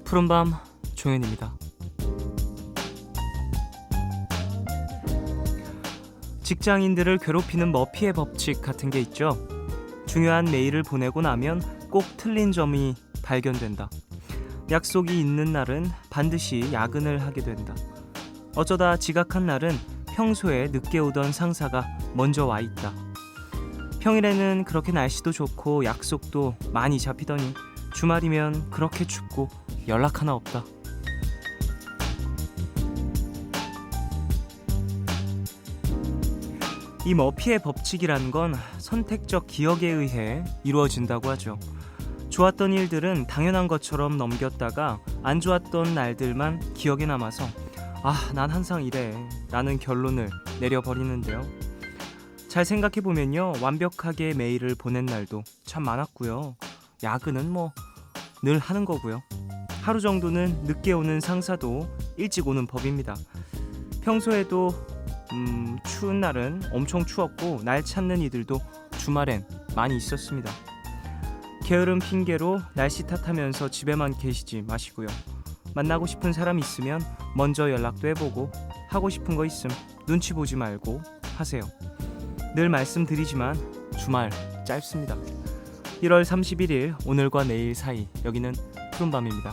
푸른밤 종현입니다. 직장인들을 괴롭히는 머피의 법칙 같은 게 있죠. 중요한 메일을 보내고 나면 꼭 틀린 점이 발견된다. 약속이 있는 날은 반드시 야근을 하게 된다. 어쩌다 지각한 날은 평소에 늦게 오던 상사가 먼저 와 있다. 평일에는 그렇게 날씨도 좋고 약속도 많이 잡히더니 주말이면 그렇게 춥고 연락 하나 없다. 이 머피의 법칙이라는 건 선택적 기억에 의해 이루어진다고 하죠. 좋았던 일들은 당연한 것처럼 넘겼다가 안 좋았던 날들만 기억에 남아서 난 항상 이래 라는 결론을 내려버리는데요. 잘 생각해보면요, 완벽하게 메일을 보낸 날도 참 많았고요. 야근은 늘 하는 거고요. 하루 정도는 늦게 오는 상사도 일찍 오는 법입니다. 평소에도 추운 날은 엄청 추웠고 날 찾는 이들도 주말엔 많이 있었습니다. 게으름 핑계로 날씨 탓하면서 집에만 계시지 마시고요. 만나고 싶은 사람 있으면 먼저 연락도 해보고 하고 싶은 거 있음 눈치 보지 말고 하세요. 늘 말씀드리지만 주말 짧습니다. 1월 31일 오늘과 내일 사이, 여기는 푸른밤입니다.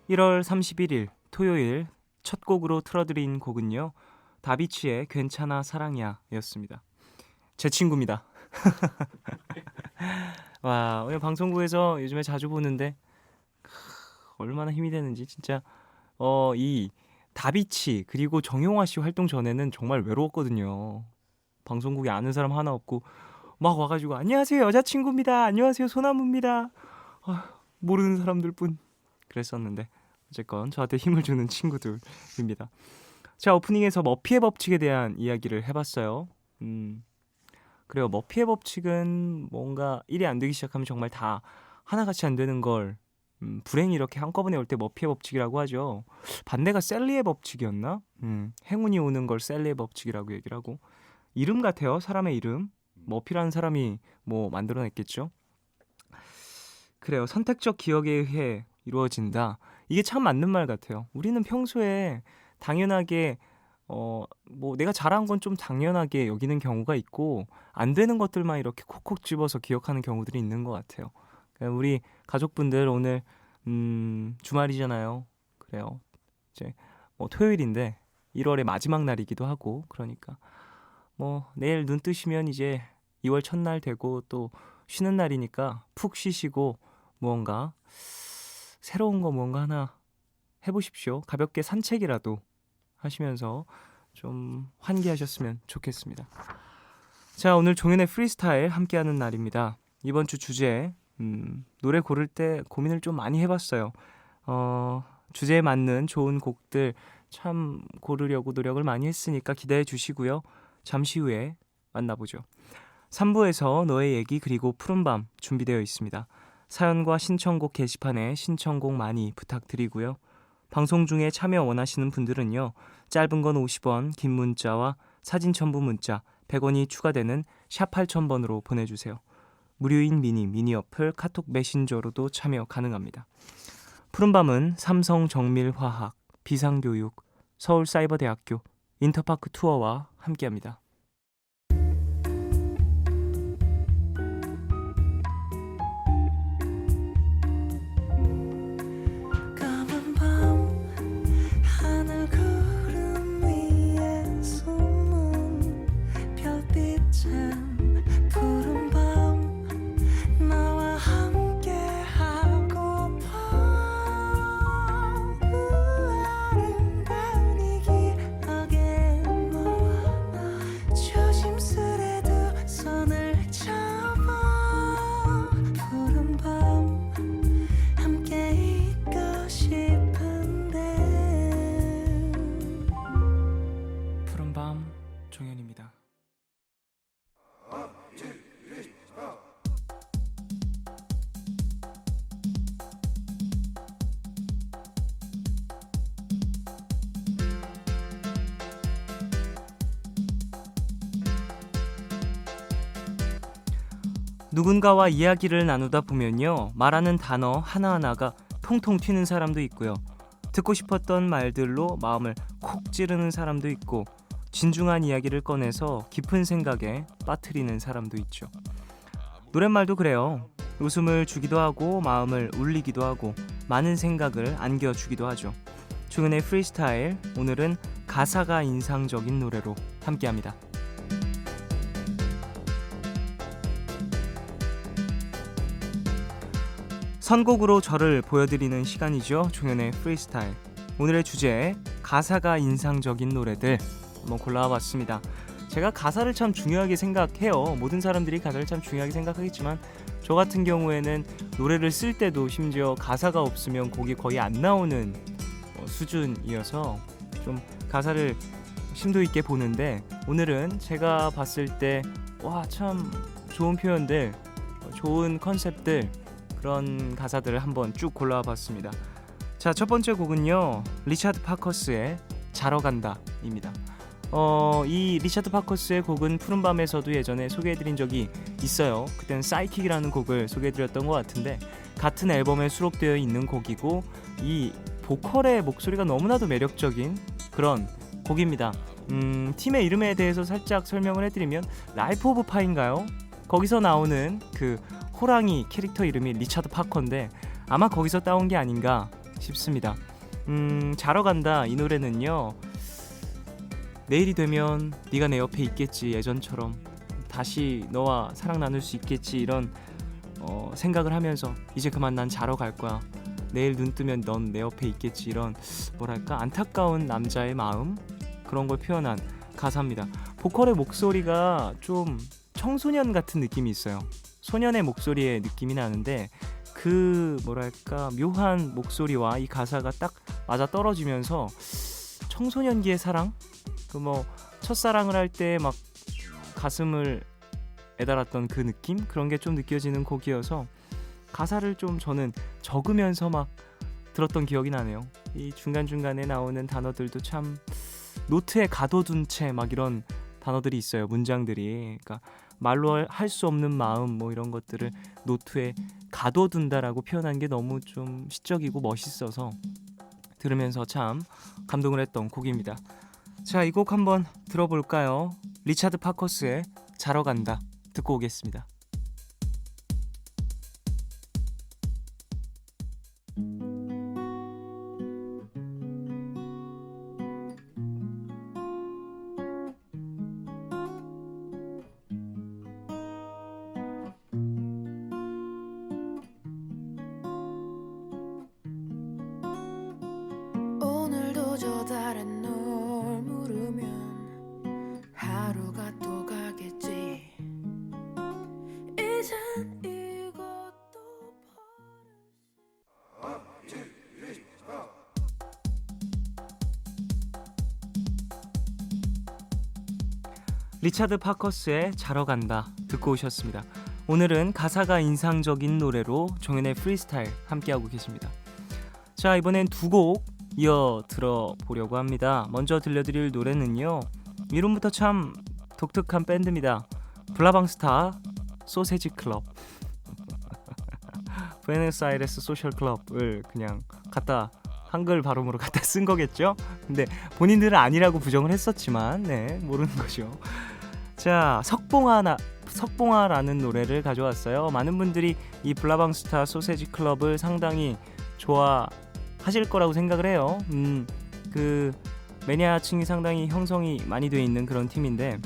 1월 31일 토요일 첫 곡으로 틀어드린 곡은요, 다비치의 괜찮아 사랑이야 였습니다. 제 친구입니다. 와, 오늘 방송국에서 요즘에 자주 보는데 얼마나 힘이 되는지 진짜. 이 다비치 그리고 정용화 씨 활동 전에는 정말 외로웠거든요. 방송국에 아는 사람 하나 없고 막 와가지고 안녕하세요 여자친구입니다, 안녕하세요 소나무입니다, 모르는 사람들 뿐 그랬었는데, 어쨌건 저한테 힘을 주는 친구들입니다. 자, 오프닝에서 머피의 법칙에 대한 이야기를 해봤어요. 그래요. 머피의 법칙은 뭔가 일이 안 되기 시작하면 정말 다 하나같이 안 되는 걸 불행이 이렇게 한꺼번에 올 때 머피의 법칙이라고 하죠. 반대가 셀리의 법칙이었나? 행운이 오는 걸 셀리의 법칙이라고 얘기를 하고, 이름 같아요. 사람의 이름. 머피라는 사람이 만들어냈겠죠. 그래요. 선택적 기억에 의해 이루어진다. 이게 참 맞는 말 같아요. 우리는 평소에 당연하게 내가 잘한 건 좀 당연하게 여기는 경우가 있고, 안 되는 것들만 이렇게 콕콕 집어서 기억하는 경우들이 있는 것 같아요. 그러니까 우리 가족분들 오늘 주말이잖아요. 그래요. 이제 토요일인데 1월의 마지막 날이기도 하고, 그러니까 내일 눈 뜨시면 이제 2월 첫날 되고 또 쉬는 날이니까 푹 쉬시고 무언가 새로운 거 뭔가 하나 해보십시오. 가볍게 산책이라도 하시면서 좀 환기하셨으면 좋겠습니다. 자, 오늘 종현의 프리스타일 함께하는 날입니다. 이번 주 주제, 노래 고를 때 고민을 좀 많이 해봤어요. 주제에 맞는 좋은 곡들 참 고르려고 노력을 많이 했으니까 기대해 주시고요. 잠시 후에 만나보죠. 3부에서 너의 얘기 그리고 푸른밤 준비되어 있습니다. 사연과 신청곡 게시판에 신청곡 많이 부탁드리고요. 방송 중에 참여 원하시는 분들은요, 짧은 건 50원, 긴 문자와 사진 첨부 문자 100원이 추가되는 샵 8000번으로 보내주세요. 무료인 미니 어플 카톡 메신저로도 참여 가능합니다. 푸른밤은 삼성 정밀화학, 비상교육, 서울사이버대학교, 인터파크 투어와 함께합니다. 누군가와 이야기를 나누다 보면요, 말하는 단어 하나하나가 통통 튀는 사람도 있고요, 듣고 싶었던 말들로 마음을 콕 찌르는 사람도 있고, 진중한 이야기를 꺼내서 깊은 생각에 빠뜨리는 사람도 있죠. 노랫말도 그래요. 웃음을 주기도 하고 마음을 울리기도 하고 많은 생각을 안겨주기도 하죠. 조은의 프리스타일, 오늘은 가사가 인상적인 노래로 함께합니다. 선곡으로 저를 보여드리는 시간이죠. 종현의 프리스타일. 오늘의 주제, 가사가 인상적인 노래들 한번 골라봤습니다. 제가 가사를 참 중요하게 생각해요. 모든 사람들이 가사를 참 중요하게 생각하겠지만 저 같은 경우에는 노래를 쓸 때도 심지어 가사가 없으면 곡이 거의 안 나오는 수준이어서 좀 가사를 심도 있게 보는데, 오늘은 제가 봤을 때 와, 참 좋은 표현들, 좋은 컨셉들, 그런 가사들을 한번 쭉 골라봤습니다. 자, 첫 번째 곡은요, 리차드 파커스의 자러 간다 입니다. 이 리차드 파커스의 곡은 푸른밤에서도 예전에 소개해드린 적이 있어요. 그때는 사이킥이라는 곡을 소개해드렸던 것 같은데, 같은 앨범에 수록되어 있는 곡이고, 이 보컬의 목소리가 너무나도 매력적인 그런 곡입니다. 팀의 이름에 대해서 살짝 설명을 해드리면 라이프 오브 파인가요? 거기서 나오는 그 호랑이 캐릭터 이름이 리차드 파커인데 아마 거기서 따온 게 아닌가 싶습니다. 자러 간다 이 노래는요, 내일이 되면 네가 내 옆에 있겠지, 예전처럼 다시 너와 사랑 나눌 수 있겠지, 이런 생각을 하면서 이제 그만 난 자러 갈 거야, 내일 눈 뜨면 넌 내 옆에 있겠지, 이런 뭐랄까 안타까운 남자의 마음, 그런 걸 표현한 가사입니다. 보컬의 목소리가 좀 청소년 같은 느낌이 있어요. 소년의 목소리의 느낌이 나는데 그 뭐랄까 묘한 목소리와 이 가사가 딱 맞아 떨어지면서 청소년기의 사랑, 그 뭐 첫사랑을 할 때 막 가슴을 애달았던 그 느낌, 그런 게 좀 느껴지는 곡이어서 가사를 좀 저는 적으면서 막 들었던 기억이 나네요. 이 중간중간에 나오는 단어들도 참 노트에 가둬둔 채 막 이런 단어들이 있어요. 문장들이, 그러니까 말로 할 수 없는 마음, 뭐 이런 것들을 노트에 가둬둔다라고 표현한 게 너무 좀 시적이고 멋있어서 들으면서 참 감동을 했던 곡입니다. 자, 이 곡 한번 들어볼까요? 리차드 파커스의 자러 간다 듣고 오겠습니다. 오늘도 저 다른 널 물으면 하루가 또 가겠지. 이젠 이것도 리차드 파커스의 자러 간다 듣고 오셨습니다. 오늘은 가사가 인상적인 노래로 종현의 프리스타일 함께하고 계십니다. 자, 이번엔 두 곡 이어 들어보려고 합니다. 먼저 들려드릴 노래는요, 이름부터 참 독특한 밴드입니다. 블라방스타 소세지 클럽. 부에노스아이레스 소셜 클럽을 그냥 갖다 한글 발음으로 갖다 쓴 거겠죠? 근데 본인들은 아니라고 부정을 했었지만 네, 모르는 거죠. 자, 석봉아라는 노래를 가져왔어요. 많은 분들이 이 블라방스타 소세지 클럽을 상당히 좋아하실 거라고 생각을 해요. 그 매니아층이 상당히 형성이 많이 돼 있는 그런 팀인데,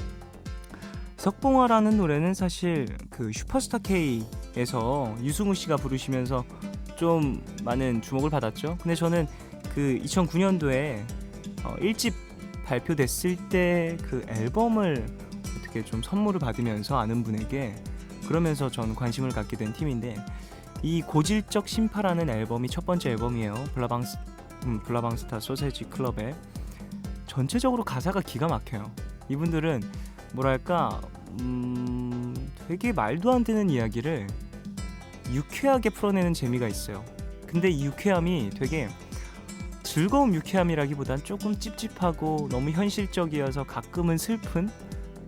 석봉아라는 노래는 사실 그 슈퍼스타 K에서 유승우 씨가 부르시면서 좀 많은 주목을 받았죠. 근데 저는 그 2009년도에 1집 발표됐을 때 그 앨범을 어떻게 좀 선물을 받으면서 아는 분에게, 그러면서 전 관심을 갖게 된 팀인데, 이 고질적 심파라는 앨범이 첫 번째 앨범이에요. 블라방스타 소세지 클럽의 전체적으로 가사가 기가 막혀요. 이분들은 뭐랄까 되게 말도 안 되는 이야기를 유쾌하게 풀어내는 재미가 있어요. 근데 이 유쾌함이 되게 즐거운 유쾌함이라기보단 조금 찝찝하고 너무 현실적이어서 가끔은 슬픈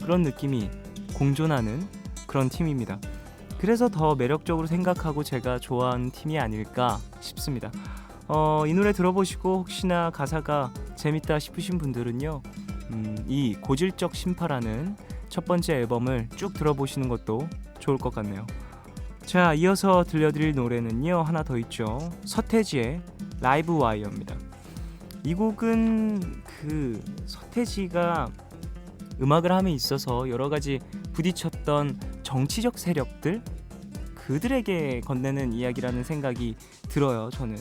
그런 느낌이 공존하는 그런 팀입니다. 그래서 더 매력적으로 생각하고 제가 좋아하는 팀이 아닐까 싶습니다. 이 노래 들어보시고 혹시나 가사가 재밌다 싶으신 분들은요, 이 고질적 심파라는 첫 번째 앨범을 쭉 들어보시는 것도 좋을 것 같네요. 자, 이어서 들려드릴 노래는요, 하나 더 있죠. 서태지의 라이브 와이어입니다. 이 곡은 서태지가 음악을 함에 있어서 여러 가지 부딪혔던 정치적 세력들, 그들에게 건네는 이야기라는 생각이 들어요. 저는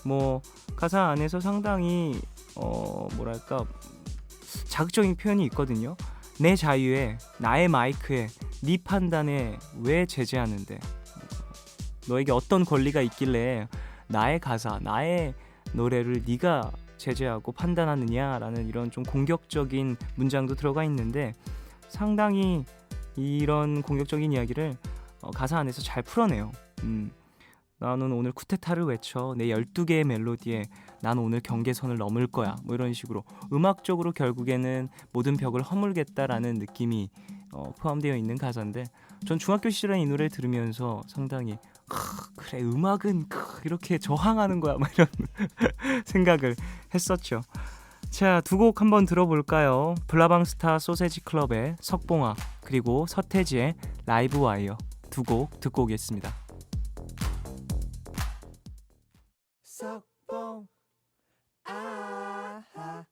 뭐 가사 안에서 상당히 뭐랄까 자극적인 표현이 있거든요. 내 자유에, 나의 마이크에, 네 판단에 왜 제재하는데, 너에게 어떤 권리가 있길래 나의 가사, 나의 노래를 네가 제재하고 판단하느냐라는 이런 좀 공격적인 문장도 들어가 있는데, 상당히 이런 공격적인 이야기를 가사 안에서 잘 풀어내요. 나는 오늘 쿠데타를 외쳐, 내 12개의 멜로디에 난 오늘 경계선을 넘을 거야, 뭐 이런 식으로 음악적으로 결국에는 모든 벽을 허물겠다라는 느낌이 포함되어 있는 가사인데, 전 중학교 시절에 이 노래를 들으면서 상당히 그래, 음악은 이렇게 저항하는 거야, 막 이런 생각을 했었죠. 자, 두 곡 한번 들어볼까요? 블라방스타 소세지 클럽의 석봉아, 그리고 서태지의 라이브 와이어, 두 곡 듣고 오겠습니다. 석봉 아하하.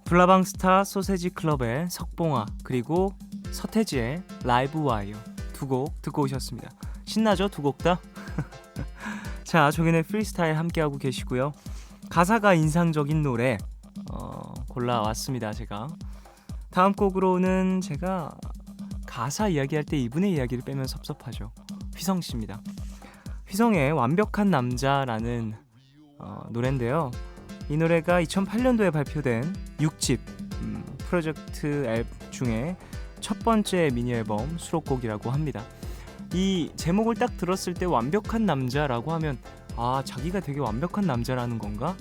블라방스타 소세지 클럽의 석봉아, 그리고 서태지의 라이브 와이어, 두 곡 듣고 오셨습니다. 신나죠? 두 곡 다? 자, 종현의 프리스타일 함께하고 계시고요. 가사가 인상적인 노래 골라왔습니다. 제가 다음 곡으로는 제가 가사 이야기할 때 이분의 이야기를 빼면 섭섭하죠. 휘성씨입니다. 휘성의 완벽한 남자라는 노래인데요. 이 노래가 2008년도에 발표된 6집 프로젝트 앨범 중에 첫 번째 미니 앨범 수록곡이라고 합니다. 이 제목을 딱 들었을 때 완벽한 남자라고 하면, 아, 자기가 되게 완벽한 남자라는 건가?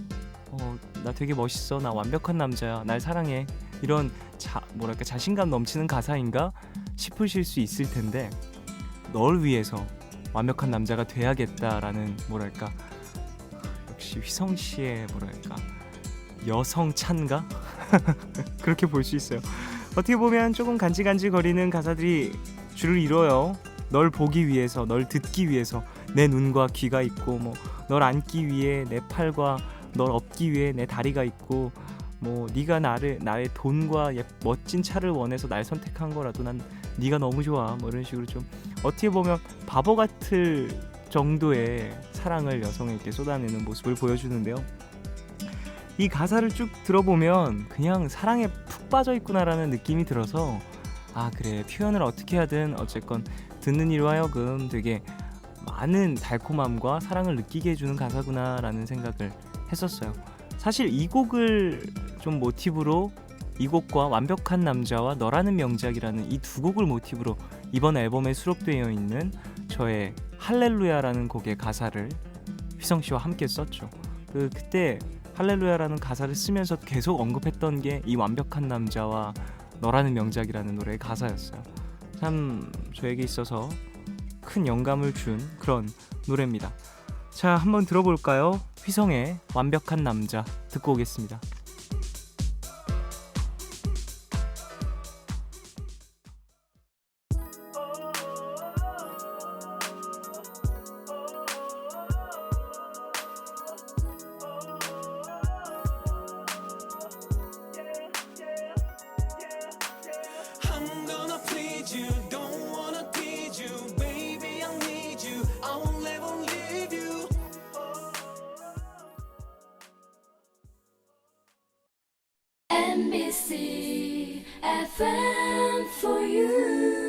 나 되게 멋있어, 나 완벽한 남자야, 날 사랑해, 이런 자신감 넘치는 가사인가 싶으실 수 있을 텐데, 널 위해서 완벽한 남자가 돼야겠다라는 역시 휘성씨의 여성 찬가? 그렇게 볼 수 있어요. 어떻게 보면 조금 간질간질거리는 가사들이 줄을 이뤄요. 널 보기 위해서, 널 듣기 위해서 내 눈과 귀가 있고, 널 안기 위해 내 팔과 널 업기 위해 내 다리가 있고, 네가 나의 돈과 멋진 차를 원해서 날 선택한 거라도 난 네가 너무 좋아, 이런 식으로 좀 어떻게 보면 바보 같을 정도의 사랑을 여성에게 쏟아내는 모습을 보여주는데요. 이 가사를 쭉 들어보면 그냥 사랑에 푹 빠져있구나라는 느낌이 들어서, 아, 그래, 표현을 어떻게 하든 어쨌건 듣는 이로 하여금 되게 많은 달콤함과 사랑을 느끼게 해주는 가사구나라는 생각을 했었어요. 사실 이 곡을 좀 모티브로, 이 곡과 완벽한 남자와 너라는 명작이라는 이 두 곡을 모티브로 이번 앨범에 수록되어 있는 저의 할렐루야라는 곡의 가사를 휘성씨와 함께 썼죠. 그때 할렐루야라는 가사를 쓰면서 계속 언급했던 게 이 완벽한 남자와 너라는 명작이라는 노래의 가사였어요. 참 저에게 있어서 큰 영감을 준 그런 노래입니다. 자, 한번 들어볼까요? 휘성의 완벽한 남자 듣고 오겠습니다. NBC FM for you.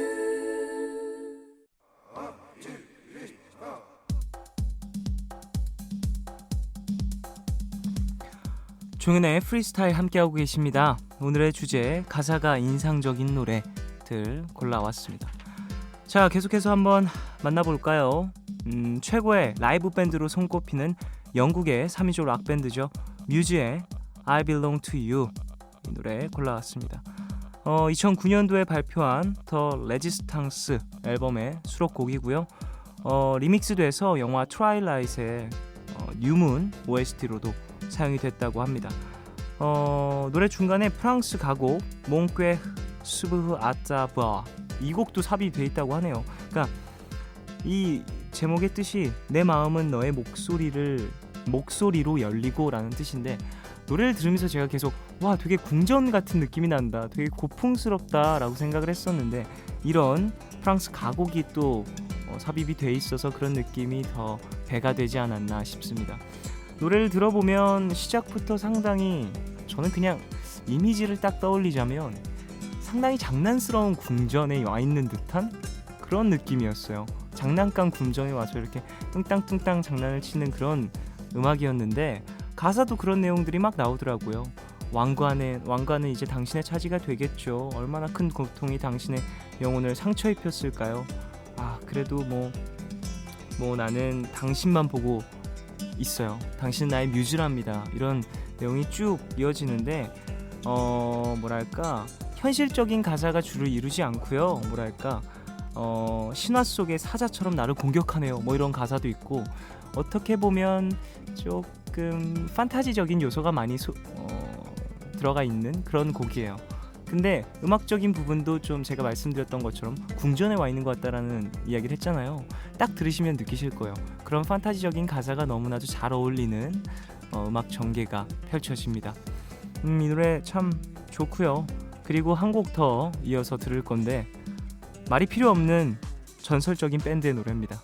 종현의 프리스타일 함께하고 계십니다. 오늘의 주제 가사가 인상적인 노래들 골라왔습니다. 자, 계속해서 한번 만나볼까요? 최고의 라이브 밴드로 손꼽히는 영국의 3인조 락밴드죠. 뮤즈의 I Belong to You 이 노래 골라왔습니다. 2009년도에 발표한 더 레지스탕스 앨범의 수록곡이고요. 리믹스돼서 영화 트와일라이트의 뉴문 OST로도 사용이 됐다고 합니다. 노래 중간에 프랑스 가곡 몽que 수브흐 아짜바 이 곡도 삽입돼 있다고 하네요. 그러니까 이 제목의 뜻이 내 마음은 너의 목소리로 열리고 라는 뜻인데, 노래를 들으면서 제가 계속 와 되게 궁전 같은 느낌이 난다, 되게 고풍스럽다 라고 생각을 했었는데, 이런 프랑스 가곡이 또 삽입이 돼 있어서 그런 느낌이 더 배가 되지 않았나 싶습니다. 노래를 들어보면 시작부터 상당히, 저는 그냥 이미지를 딱 떠올리자면 상당히 장난스러운 궁전에 와 있는 듯한 그런 느낌이었어요. 장난감 궁전에 와서 이렇게 뚱땅뚱땅 장난을 치는 그런 음악이었는데, 가사도 그런 내용들이 막 나오더라고요. 왕관은 이제 당신의 차지가 되겠죠. 얼마나 큰 고통이 당신의 영혼을 상처 입혔을까요? 그래도 뭐 나는 당신만 보고 있어요. 당신은 나의 뮤즈랍니다. 이런 내용이 쭉 이어지는데 뭐랄까 현실적인 가사가 주를 이루지 않고요. 뭐랄까 신화 속의 사자처럼 나를 공격하네요. 뭐 이런 가사도 있고, 어떻게 보면 조금 판타지적인 요소가 많이 들어가 있는 그런 곡이에요. 근데 음악적인 부분도 좀 제가 말씀드렸던 것처럼 궁전에 와 있는 것 같다라는 이야기를 했잖아요. 딱 들으시면 느끼실 거예요. 그런 판타지적인 가사가 너무나도 잘 어울리는 음악 전개가 펼쳐집니다. 이 노래 참 좋고요. 그리고 한 곡 더 이어서 들을 건데, 말이 필요 없는 전설적인 밴드의 노래입니다.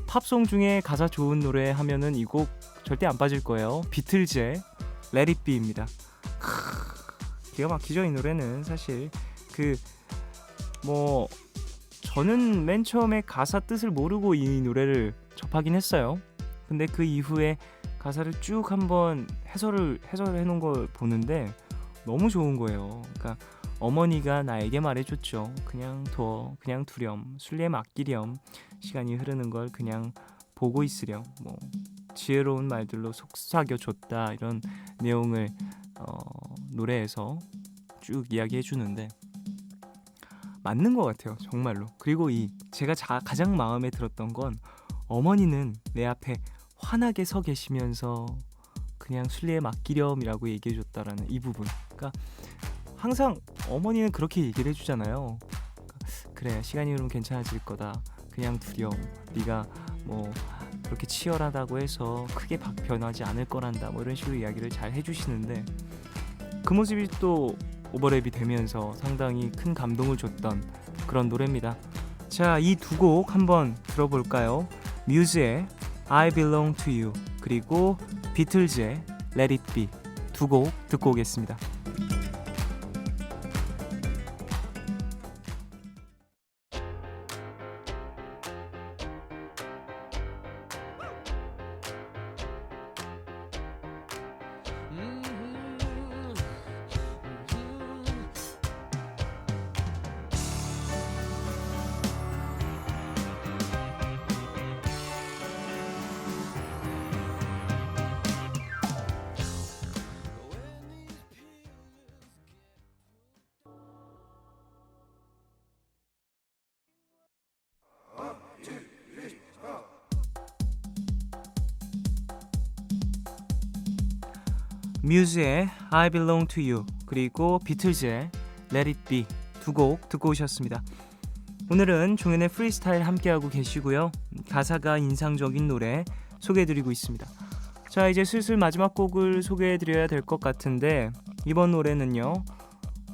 팝송 중에 가사 좋은 노래 하면은 이 곡 절대 안 빠질 거예요. 비틀즈의 Let It Be입니다. 기가 막히죠, 이 노래는. 사실 저는 맨 처음에 가사 뜻을 모르고 이 노래를 접하긴 했어요. 근데 그 이후에 가사를 쭉 한번 해설을 해놓은 걸 보는데 너무 좋은 거예요. 그러니까 어머니가 나에게 말해줬죠. 그냥 둬, 그냥 두렴, 순리에 맡기렴, 시간이 흐르는 걸 그냥 보고 있으렴, 지혜로운 말들로 속삭여줬다, 이런 내용을 노래에서 쭉 이야기해 주는데 맞는 것 같아요, 정말로. 그리고 제가 가장 마음에 들었던 건, 어머니는 내 앞에 환하게 서 계시면서 그냥 순리에 맡기렴이라고 얘기해 줬다라는 이 부분. 그러니까 항상 어머니는 그렇게 얘기를 해주잖아요. 그래, 시간이 흐르면 괜찮아질 거다, 그냥 두렴, 네가 그렇게 치열하다고 해서 크게 변하지 않을 거란다, 이런 식으로 이야기를 잘 해주시는데, 그 모습이 또 오버랩이 되면서 상당히 큰 감동을 줬던 그런 노래입니다. 자, 이 두 곡 한번 들어볼까요? 뮤즈의 I Belong to You, 그리고 비틀즈의 Let It Be, 두 곡 듣고 오겠습니다. 뮤즈의 I Belong to You, 그리고 비틀즈의 Let It Be, 두 곡 듣고 오셨습니다. 오늘은 종현의 프리스타일 함께하고 계시고요. 가사가 인상적인 노래 소개해드리고 있습니다. 자, 이제 슬슬 마지막 곡을 소개해드려야 될 것 같은데, 이번 노래는요,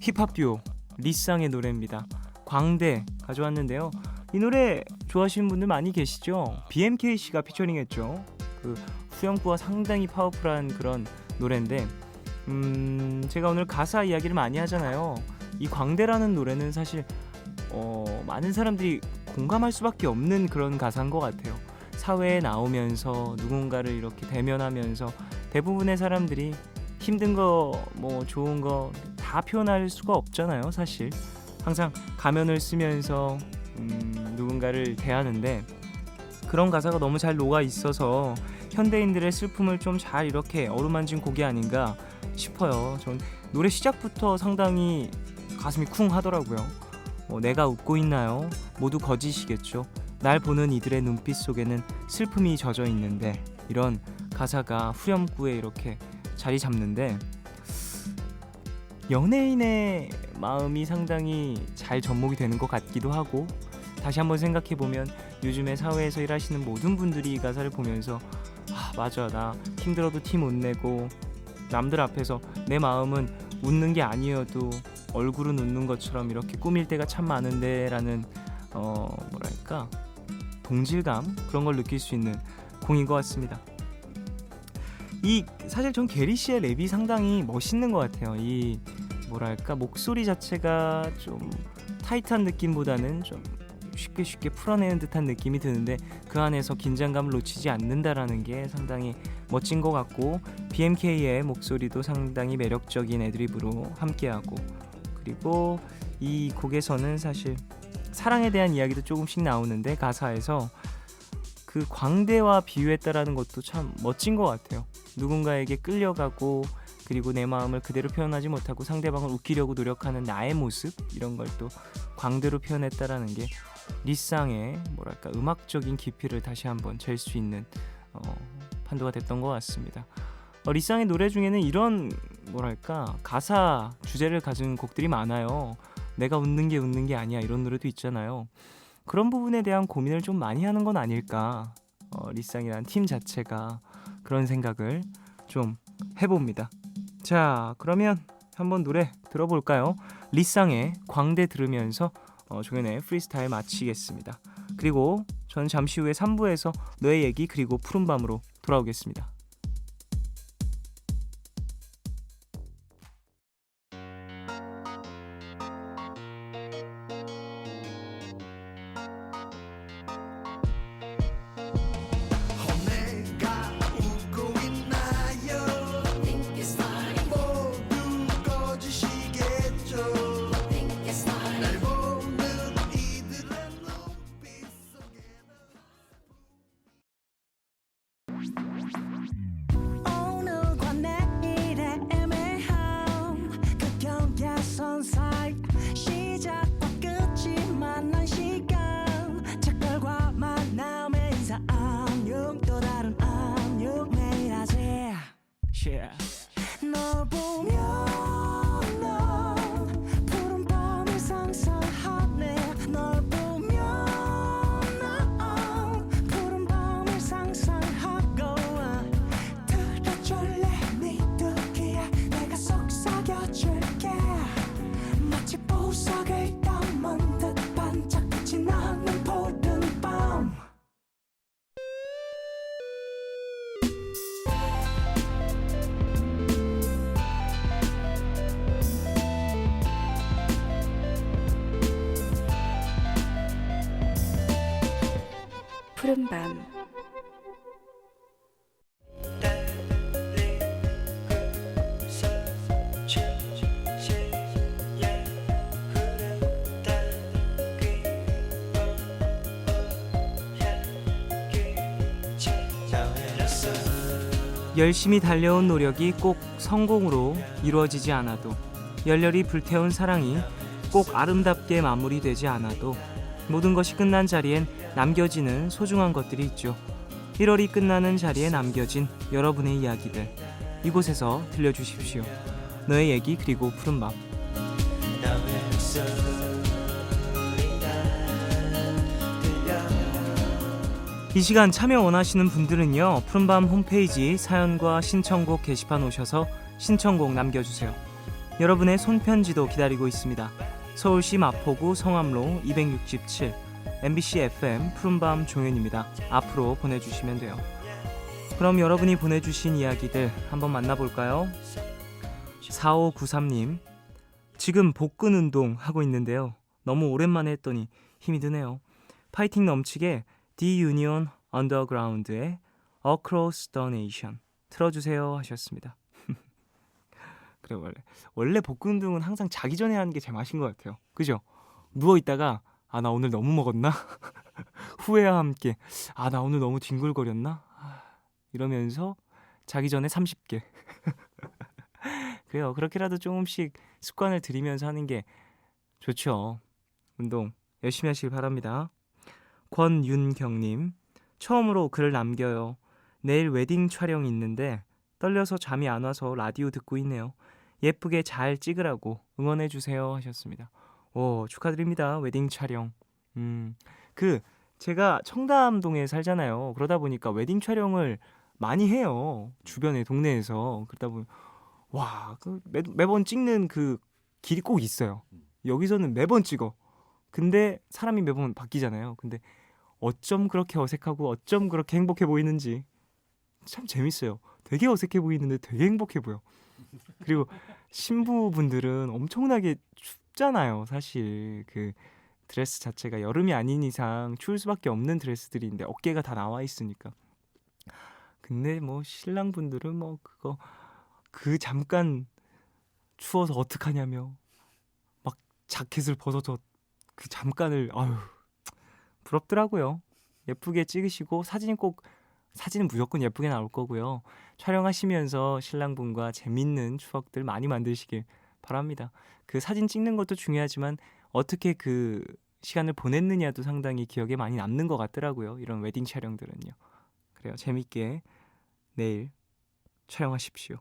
힙합 듀오 리쌍의 노래입니다. 광대 가져왔는데요. 이 노래 좋아하시는 분들 많이 계시죠? BMKC가 피처링했죠. 그 후렴구가 상당히 파워풀한 그런 노래인데, 제가 오늘 가사 이야기를 많이 하잖아요. 이 광대라는 노래는 사실 많은 사람들이 공감할 수밖에 없는 그런 가사인 것 같아요. 사회에 나오면서 누군가를 이렇게 대면하면서 대부분의 사람들이 힘든 거 뭐 좋은 거 다 표현할 수가 없잖아요. 사실 항상 가면을 쓰면서 누군가를 대하는데 그런 가사가 너무 잘 녹아 있어서 현대인들의 슬픔을 좀 잘 이렇게 어루만진 곡이 아닌가 싶어요. 전 노래 시작부터 상당히 가슴이 쿵 하더라고요. 내가 웃고 있나요? 모두 거짓이겠죠. 날 보는 이들의 눈빛 속에는 슬픔이 젖어 있는데, 이런 가사가 후렴구에 이렇게 자리 잡는데 연예인의 마음이 상당히 잘 접목이 되는 것 같기도 하고, 다시 한번 생각해보면 요즘에 사회에서 일하시는 모든 분들이 이 가사를 보면서 맞아, 나 힘들어도 티 못 내고 남들 앞에서 내 마음은 웃는 게 아니어도 얼굴은 웃는 것처럼 이렇게 꾸밀 때가 참 많은데 라는 뭐랄까 동질감, 그런 걸 느낄 수 있는 공인 것 같습니다. 사실 전 게리 씨의 랩이 상당히 멋있는 것 같아요. 이 뭐랄까 목소리 자체가 좀 타이트한 느낌보다는 좀 쉽게 풀어내는 듯한 느낌이 드는데, 그 안에서 긴장감을 놓치지 않는다라는 게 상당히 멋진 것 같고, BMK의 목소리도 상당히 매력적인 애드리브로 함께하고, 그리고 이 곡에서는 사실 사랑에 대한 이야기도 조금씩 나오는데 가사에서 그 광대와 비유했다라는 것도 참 멋진 것 같아요. 누군가에게 끌려가고 그리고 내 마음을 그대로 표현하지 못하고 상대방을 웃기려고 노력하는 나의 모습, 이런 걸 또 광대로 표현했다라는 게 리쌍의 뭐랄까 음악적인 깊이를 다시 한번 잴 수 있는 판도가 됐던 것 같습니다. 리쌍의 노래 중에는 이런 뭐랄까 가사 주제를 가진 곡들이 많아요. 내가 웃는 게 아니야, 이런 노래도 있잖아요. 그런 부분에 대한 고민을 좀 많이 하는 건 아닐까, 리쌍이라는 팀 자체가, 그런 생각을 좀 해봅니다. 자, 그러면 한번 노래 들어볼까요? 리쌍의 광대 들으면서 종현의 프리스타일 마치겠습니다. 그리고 전 잠시 후에 3부에서 너의 얘기 그리고 푸른밤으로 돌아오겠습니다. 오늘과 내일의 애매함, 그 경계선 사이 시작과 끝이 만난 시간, 작별과 만남의 인사 안녕, 또 다른 안녕 매일 하지. 널 보면 난 푸른 밤을 상상하네. 널 보면 난 푸른 밤을 상상하고, 들어줄래 네 듣기에 내가 속삭여줄게. 마치 보석을 담은 듯 반짝빛이 나는 푸른 밤. 푸른밤. 열심히 달려온 노력이 꼭 성공으로 이루어지지 않아도, 열렬히 불태운 사랑이 꼭 아름답게 마무리되지 않아도, 모든 것이 끝난 자리엔 남겨지는 소중한 것들이 있죠. 1월이 끝나는 자리에 남겨진 여러분의 이야기들, 이곳에서 들려주십시오. 너의 얘기 그리고 푸른밤. 이 시간 참여 원하시는 분들은요, 푸른밤 홈페이지 사연과 신청곡 게시판 오셔서 신청곡 남겨주세요. 여러분의 손편지도 기다리고 있습니다. 서울시 마포구 성암로 267 MBC FM 푸른밤 종현입니다. 앞으로 보내주시면 돼요. 그럼 여러분이 보내주신 이야기들 한번 만나볼까요? 4593님, 지금 복근 운동 하고 있는데요. 너무 오랜만에 했더니 힘이 드네요. 파이팅 넘치게 D-Union Underground의 Across the Nation 틀어주세요 하셨습니다. 그래, 원래 복근 운동은 항상 자기 전에 하는 게 제일 맛인 것 같아요. 그죠? 누워있다가 아, 나 오늘 너무 먹었나? 후회와 함께 아, 나 오늘 너무 뒹굴거렸나? 이러면서 자기 전에 30개. 그래요. 그렇게라도 조금씩 습관을 들이면서 하는 게 좋죠. 운동 열심히 하시길 바랍니다. 권윤경님, 처음으로 글을 남겨요. 내일 웨딩 촬영이 있는데 떨려서 잠이 안 와서 라디오 듣고 있네요. 예쁘게 잘 찍으라고 응원해주세요 하셨습니다. 오, 축하드립니다. 웨딩 촬영. 제가 청담동에 살잖아요. 그러다 보니까 웨딩 촬영을 많이 해요. 주변에 동네에서. 그러다 보면 와, 매번 찍는 그 길이 꼭 있어요. 여기서는 매번 찍어. 근데 사람이 매번 바뀌잖아요. 근데 어쩜 그렇게 어색하고 어쩜 그렇게 행복해 보이는지 참 재밌어요. 되게 어색해 보이는데 되게 행복해 보여. 그리고 신부분들은 엄청나게 춥잖아요. 사실 그 드레스 자체가 여름이 아닌 이상 추울 수밖에 없는 드레스들인데 어깨가 다 나와 있으니까. 근데 뭐 신랑분들은 뭐 그 잠깐 추워서 어떡하냐며 막 자켓을 벗어서 그 잠깐을 아유 부럽더라고요. 예쁘게 찍으시고 사진은 무조건 예쁘게 나올 거고요. 촬영하시면서 신랑분과 재밌는 추억들 많이 만드시길 바랍니다. 그 사진 찍는 것도 중요하지만 어떻게 그 시간을 보냈느냐도 상당히 기억에 많이 남는 것 같더라고요. 이런 웨딩 촬영들은요. 그래요. 재밌게 내일 촬영하십시오.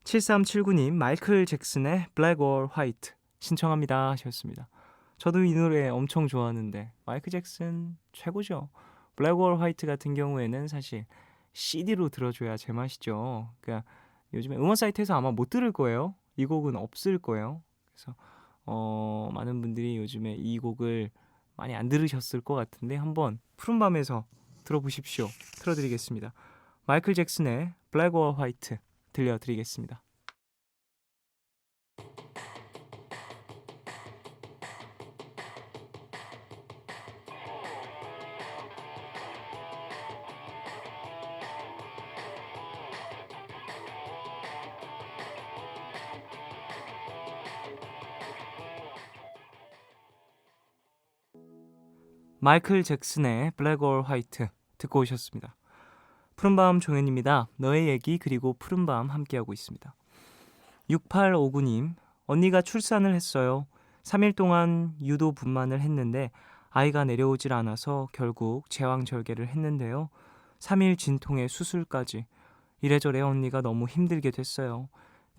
7379님, 마이클 잭슨의 Black or White 신청합니다 하셨습니다. 저도 이 노래 엄청 좋아하는데 마이클 잭슨 최고죠. Black or White 같은 경우에는 사실 CD로 들어줘야 제맛이죠. 그러니까 요즘에 음원 사이트에서 아마 못 들을 거예요. 이 곡은 없을 거예요. 그래서 많은 분들이 요즘에 이 곡을 많이 안 들으셨을 것 같은데 한번 푸른밤에서 들어보십시오. 틀어드리겠습니다. 마이클 잭슨의 Black or White 들려드리겠습니다. 마이클 잭슨의 Black or White 듣고 오셨습니다. 푸른밤 종현입니다. 너의 얘기 그리고 푸른밤 함께하고 있습니다. 6859님, 언니가 출산을 했어요. 3일 동안 유도 분만을 했는데 아이가 내려오질 않아서 결국 제왕절개를 했는데요. 3일 진통에 수술까지. 이래저래 언니가 너무 힘들게 됐어요.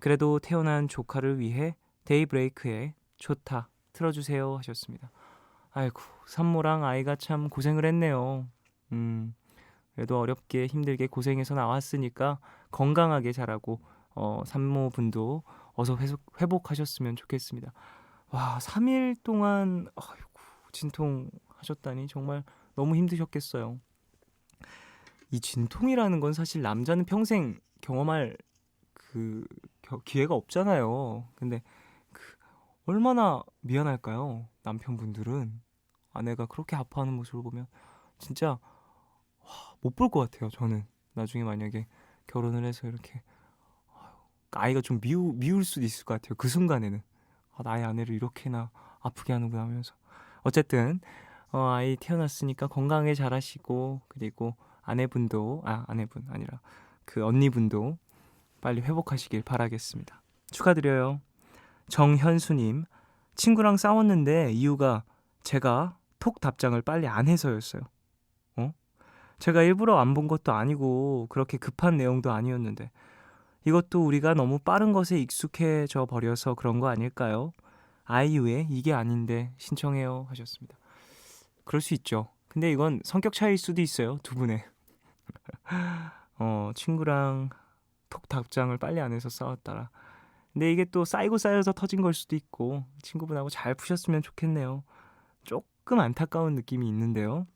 그래도 태어난 조카를 위해 데이브레이크의 좋다 틀어주세요 하셨습니다. 아이고, 산모랑 아이가 참 고생을 했네요. 그래도 어렵게 힘들게 고생해서 나왔으니까 건강하게 자라고 산모분도 어서 회복하셨으면 좋겠습니다. 와, 3일 동안 아이고, 진통하셨다니 정말 너무 힘드셨겠어요. 이 진통이라는 건 사실 남자는 평생 경험할 그 기회가 없잖아요. 근데 얼마나 미안할까요? 남편분들은 아내가 그렇게 아파하는 모습을 보면 진짜 못 볼 것 같아요. 저는 나중에 만약에 결혼을 해서 이렇게 아이가 좀 미울 수도 있을 것 같아요. 그 순간에는 나의 아내를 이렇게나 아프게 하는구나 하면서. 어쨌든 아이 태어났으니까 건강하게 자라시고, 그리고 아내분 아니라 그 언니분도 빨리 회복하시길 바라겠습니다. 축하드려요. 정현수님, 친구랑 싸웠는데 이유가 제가 톡 답장을 빨리 안 해서였어요. 제가 일부러 안 본 것도 아니고 그렇게 급한 내용도 아니었는데 이것도 우리가 너무 빠른 것에 익숙해져 버려서 그런 거 아닐까요? 아이유의 이게 아닌데 신청해요 하셨습니다. 그럴 수 있죠. 근데 이건 성격 차이일 수도 있어요. 두 분의. 친구랑 톡 답장을 빨리 안 해서 싸웠더라. 근데 이게 또 쌓여서 터진 걸 수도 있고 친구분하고 잘 푸셨으면 좋겠네요. 조금 안타까운 느낌이 있는데요.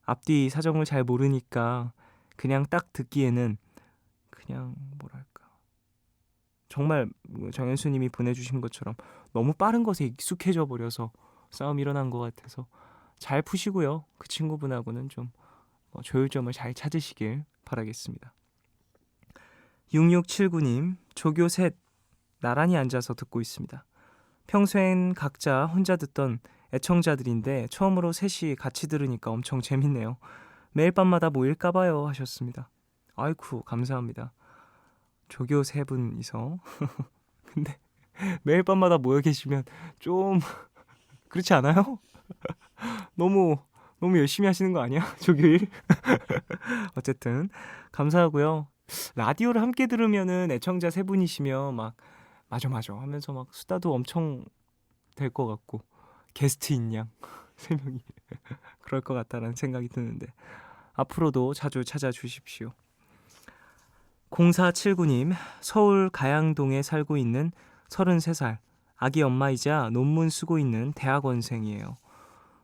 앞뒤 사정을 잘 모르니까 그냥 딱 듣기에는 그냥 뭐랄까 정말 정현수님이 보내주신 것처럼 너무 빠른 것에 익숙해져 버려서 싸움이 일어난 것 같아서 잘 푸시고요. 그 친구분하고는 좀 조율점을 잘 찾으시길 바라겠습니다. 6679님, 조교 셋 나란히 앉아서 듣고 있습니다. 평소엔 각자 혼자 듣던 애청자들인데 처음으로 셋이 같이 들으니까 엄청 재밌네요. 매일 밤마다 모일까봐요 하셨습니다. 아이쿠 감사합니다. 조교 세 분이서 근데 매일 밤마다 모여 계시면 좀 그렇지 않아요? 너무 열심히 하시는 거 아니야? 조교일? 어쨌든 감사하고요. 라디오를 함께 들으면은 애청자 세 분이시면 막 맞아 하면서 막 수다도 엄청 될 것 같고 게스트인 양 세 명이 그럴 것 같다라는 생각이 드는데 앞으로도 자주 찾아주십시오. 0479님, 서울 가양동에 살고 있는 33살 아기 엄마이자 논문 쓰고 있는 대학원생이에요.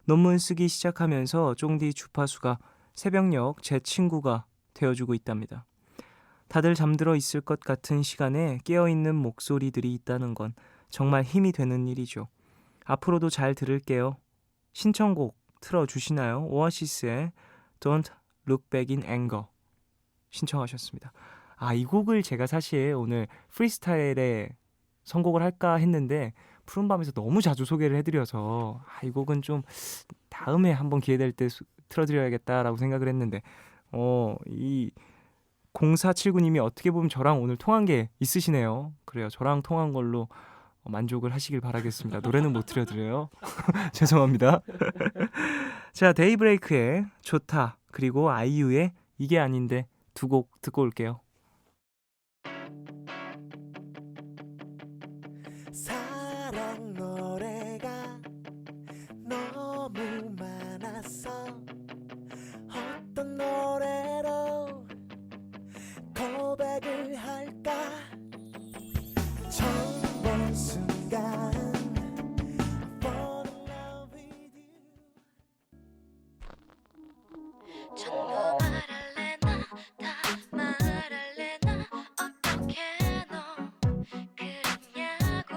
논문 쓰기 시작하면서 쫑디 주파수가 새벽녘 제 친구가 되어주고 있답니다. 다들 잠들어 있을 것 같은 시간에 깨어있는 목소리들이 있다는 건 정말 힘이 되는 일이죠. 앞으로도 잘 들을게요. 신청곡 틀어주시나요? 오아시스의 Don't Look Back in Anger 신청하셨습니다. 이 곡을 제가 사실 오늘 프리스타일에 선곡을 할까 했는데 푸른밤에서 너무 자주 소개를 해드려서 이 곡은 좀 다음에 한번 기회 될 때 틀어드려야겠다라고 생각을 했는데 이 0479님이 어떻게 보면 저랑 오늘 통한 게 있으시네요. 그래요. 저랑 통한 걸로 만족을 하시길 바라겠습니다. 노래는 못 틀어드려요. 죄송합니다. 자, 데이브레이크의 좋다 그리고 아이유의 이게 아닌데 두 곡 듣고 올게요. 사랑 노래가 너무 많아서 어떤 노래로 고백을 할까 처음 본 순간 fall in love with you 전부 말할래나 다 말할래나 어떻게 너 그랬냐고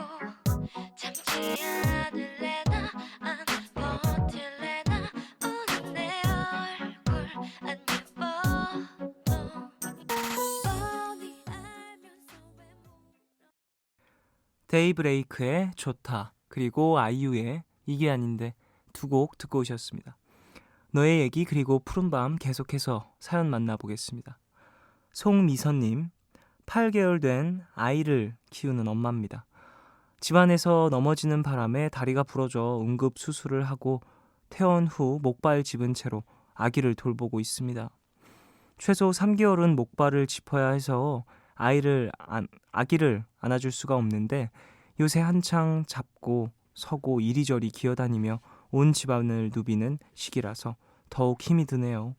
참지 않을래나 안 버틸래나 오늘 내 얼굴 안 예뻐 뻔히 알면서 왜 데이브레이크의 좋다 그리고 아이유의 이게 아닌데 두 곡 듣고 오셨습니다. 너의 얘기 그리고 푸른밤 계속해서 사연 만나보겠습니다. 송미선님, 8개월 된 아이를 키우는 엄마입니다. 집안에서 넘어지는 바람에 다리가 부러져 응급 수술을 하고 퇴원 후 목발 집은 채로 아기를 돌보고 있습니다. 최소 3개월은 목발을 짚어야 해서 아기를 안아줄 수가 없는데 요새 한창 잡고 서고 이리저리 기어다니며 온 집안을 누비는 시기라서 더욱 힘이 드네요.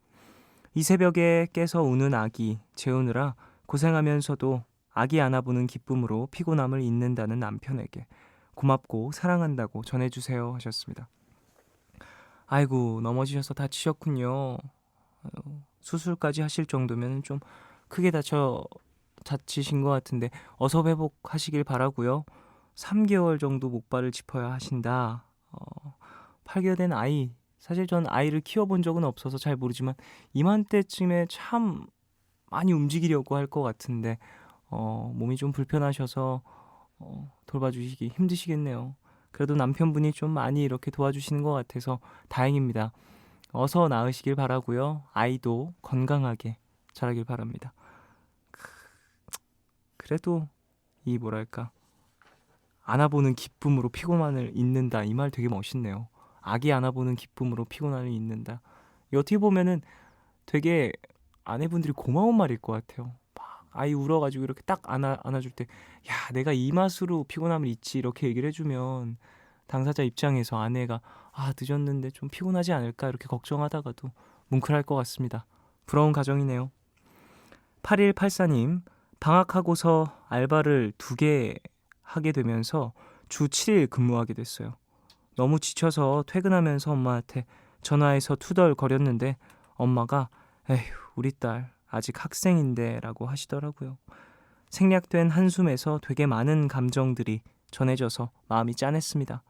이 새벽에 깨서 우는 아기 재우느라 고생하면서도 아기 안아보는 기쁨으로 피곤함을 잊는다는 남편에게 고맙고 사랑한다고 전해주세요 하셨습니다. 아이고 넘어지셔서 다치셨군요. 수술까지 하실 정도면 좀 크게 다치신 것 같은데 어서 회복하시길 바라고요. 3개월 정도 목발을 짚어야 하신다. 8개월 된 아이, 사실 전 아이를 키워본 적은 없어서 잘 모르지만 이맘때쯤에 참 많이 움직이려고 할 것 같은데 몸이 좀 불편하셔서 돌봐주시기 힘드시겠네요. 그래도 남편분이 좀 많이 이렇게 도와주시는 것 같아서 다행입니다. 어서 나으시길 바라고요. 아이도 건강하게 자라길 바랍니다. 그래도 이 뭐랄까 안아보는 기쁨으로 피곤함을 잊는다, 이 말 되게 멋있네요. 아기 안아보는 기쁨으로 피곤함을 잊는다. 이 어떻게 보면은 되게 아내분들이 고마운 말일 것 같아요. 막 아이 울어가지고 이렇게 딱 안아줄 때 야 내가 이 맛으로 피곤함을 잊지 이렇게 얘기를 해주면 당사자 입장에서 아내가 늦었는데 좀 피곤하지 않을까 이렇게 걱정하다가도 뭉클할 것 같습니다. 부러운 가정이네요. 8184님, 방학하고서 알바를 2개 하게 되면서 주 7일 근무하게 됐어요. 너무 지쳐서 퇴근하면서 엄마한테 전화해서 투덜거렸는데 엄마가 에휴 우리 딸 아직 학생인데 라고 하시더라고요. 생략된 한숨에서 되게 많은 감정들이 전해져서 마음이 짠했습니다.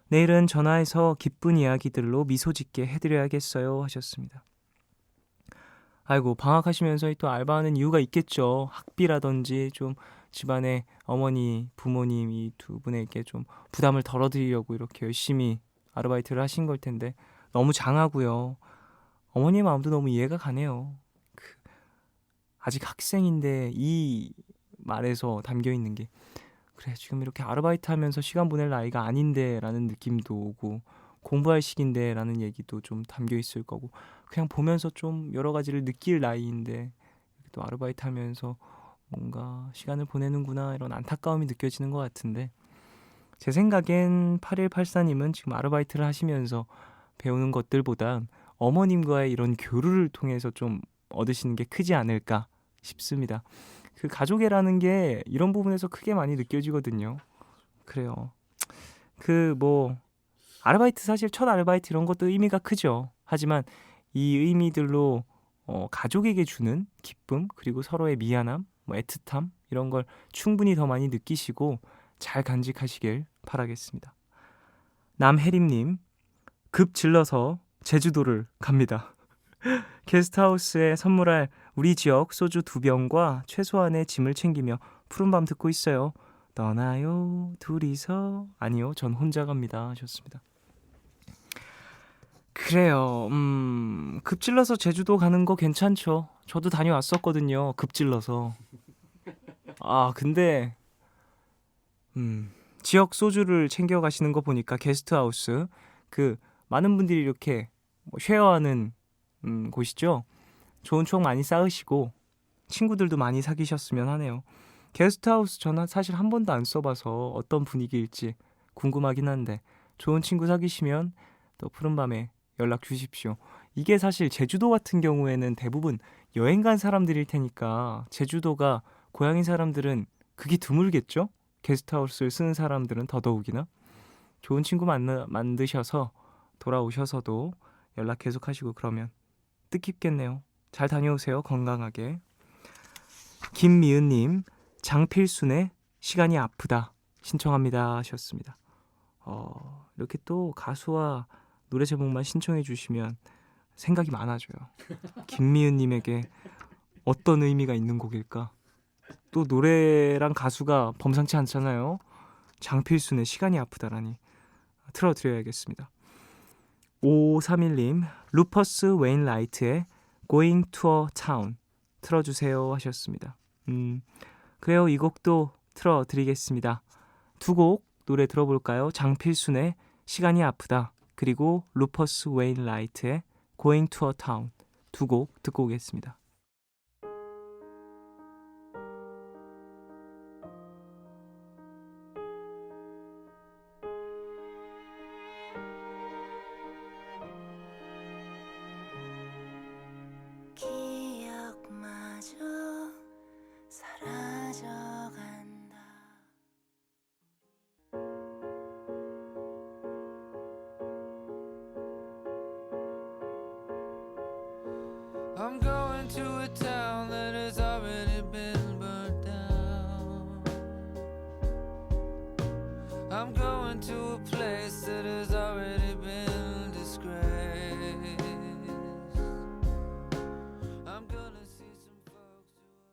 내일은 전화해서 기쁜 이야기들로 미소 짓게 해드려야겠어요 하셨습니다. 아이고, 방학하시면서 또 알바하는 이유가 있겠죠. 학비라든지 좀 집안에 어머니, 부모님 이 두 분에게 좀 부담을 덜어드리려고 이렇게 열심히 아르바이트를 하신 걸 텐데 너무 장하고요. 어머니의 마음도 너무 이해가 가네요. 아직 학생인데 이 말에서 담겨 있는 게 그래, 지금 이렇게 아르바이트 하면서 시간 보낼 나이가 아닌데 라는 느낌도 오고 공부할 시기인데 라는 얘기도 좀 담겨 있을 거고 그냥 보면서 좀 여러 가지를 느낄 나이인데 또 아르바이트 하면서 뭔가 시간을 보내는구나 이런 안타까움이 느껴지는 것 같은데 제 생각엔 8184님은 지금 아르바이트를 하시면서 배우는 것들보단 어머님과의 이런 교류를 통해서 좀 얻으시는 게 크지 않을까 싶습니다. 그 가족애라는 게 이런 부분에서 크게 많이 느껴지거든요. 그래요. 아르바이트 사실 첫 아르바이트 이런 것도 의미가 크죠. 하지만 이 의미들로 가족에게 주는 기쁨 그리고 서로의 미안함, 애틋함 이런 걸 충분히 더 많이 느끼시고 잘 간직하시길 바라겠습니다. 남혜림님, 급 질러서 제주도를 갑니다. 게스트하우스에 선물할 우리 지역 소주 2병과 최소한의 짐을 챙기며 푸른밤 듣고 있어요. 떠나요 둘이서 아니요 전 혼자 갑니다 하셨습니다. 그래요. 급질러서 제주도 가는 거 괜찮죠. 저도 다녀왔었거든요. 급질러서. 근데 지역 소주를 챙겨 가시는 거 보니까 게스트하우스 많은 분들이 이렇게 쉐어하는 곳이죠. 좋은 추억 많이 쌓으시고 친구들도 많이 사귀셨으면 하네요. 게스트하우스 저는 사실 한 번도 안 써봐서 어떤 분위기일지 궁금하긴 한데 좋은 친구 사귀시면 또 푸른밤에 연락 주십시오. 이게 사실 제주도 같은 경우에는 대부분 여행 간 사람들일 테니까 제주도가 고향인 사람들은 그게 드물겠죠? 게스트하우스를 쓰는 사람들은 더더욱이나 좋은 친구 만드셔서 돌아오셔서도 연락 계속 하시고 그러면 뜻깊겠네요. 잘 다녀오세요. 건강하게. 김미은님, 장필순의 시간이 아프다 신청합니다 하셨습니다. 이렇게 또 가수와 노래 제목만 신청해 주시면 생각이 많아져요. 김미은님에게 어떤 의미가 있는 곡일까? 또 노래랑 가수가 범상치 않잖아요. 장필순의 시간이 아프다라니 틀어드려야겠습니다. 5531님, 루퍼스 웨인라이트의 Going to a Town 틀어주세요 하셨습니다. 그래요, 이 곡도 틀어드리겠습니다. 두 곡 노래 들어볼까요? 장필순의 시간이 아프다 그리고 루퍼스 웨인라이트의 Going to a Town 두 곡 듣고 오겠습니다. 기억마저 사라져간다. I'm going to a town that has already been burned down. I'm going to a place that has already been disgraced. I'm gonna see some folks who have already...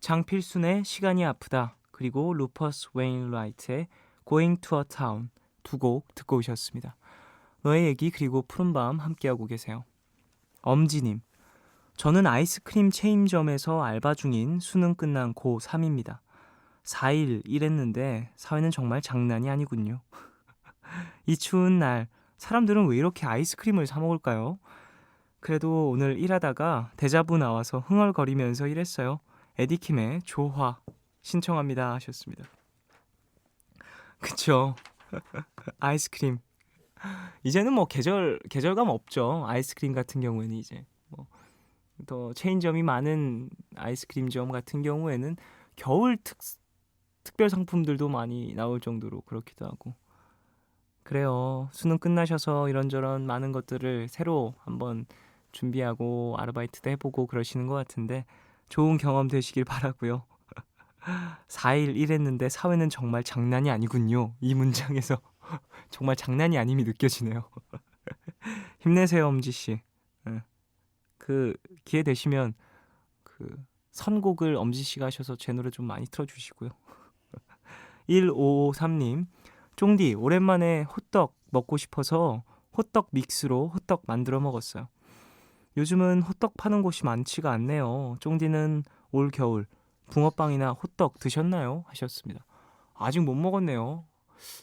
장필순의 시간이 아프다 그리고 루퍼스 웨인라이트의 Going to a Town 두 곡 듣고 오셨습니다. 너의 얘기 그리고 푸른밤 함께하고 계세요. 엄지님, 저는 아이스크림 체인점에서 알바 중인 수능 끝난 고3입니다. 4일 일했는데 사회는 정말 장난이 아니군요. 이 추운 날 사람들은 왜 이렇게 아이스크림을 사 먹을까요? 그래도 오늘 일하다가 대자부 나와서 흥얼거리면서 일했어요. 에디킴의 조화 신청합니다 하셨습니다. 그쵸. 아이스크림 이제는 계절감 없죠. 아이스크림 같은 경우에는 이제 더 체인점이 많은 아이스크림점 같은 경우에는 겨울 특별 상품들도 많이 나올 정도로 그렇기도 하고 그래요. 수능 끝나셔서 이런저런 많은 것들을 새로 한번 준비하고 아르바이트도 해보고 그러시는 것 같은데 좋은 경험 되시길 바라고요. 4일 일했는데 사회는 정말 장난이 아니군요. 이 문장에서 정말 장난이 아님이 느껴지네요. 힘내세요, 엄지 씨. 예. 그 기회 되시면 그 선곡을 엄지 씨가 하셔서 제 노래 좀 많이 틀어주시고요. 1553님, 쫑디 오랜만에 호떡 먹고 싶어서 호떡 믹스로 호떡 만들어 먹었어요. 요즘은 호떡 파는 곳이 많지가 않네요. 쫑디는 올 겨울 붕어빵이나 호떡 드셨나요? 하셨습니다. 아직 못 먹었네요.